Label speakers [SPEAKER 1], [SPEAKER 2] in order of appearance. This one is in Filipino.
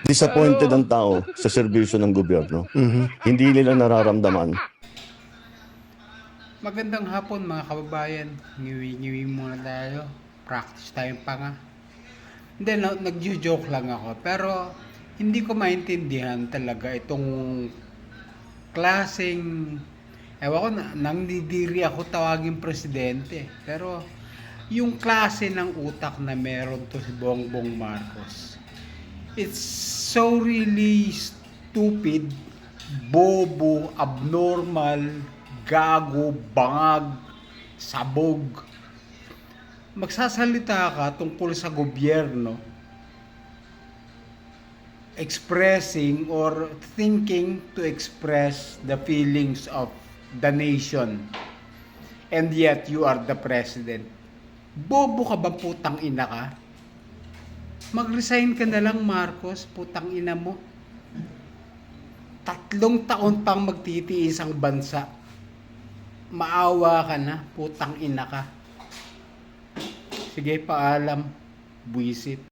[SPEAKER 1] disappointed ang tao sa serbisyo ng gobyerno. Hindi nila nararamdaman.
[SPEAKER 2] Magandang hapon mga kababayan. Ngiwi-ngiwi muna tayo. Practice tayong panga. Hindi, nagjo-joke lang ako. Pero hindi ko maintindihan talaga itong klaseng, ewan ko, nangdidiri ako tawagin presidente. Pero yung klase ng utak na meron to si Bongbong Marcos, it's so really stupid, bobo, abnormal, gago, bangag, sabog. Magsasalita ka tungkol sa gobyerno, expressing or thinking to express the feelings of the nation, and yet you are the president. Bobo ka ba, putang ina ka? Mag-resign ka na lang, Marcos, putang ina mo. 3 taon pang magtitiis ang bansa. Maawa ka na, putang ina ka. Sige, paalam, buwisit.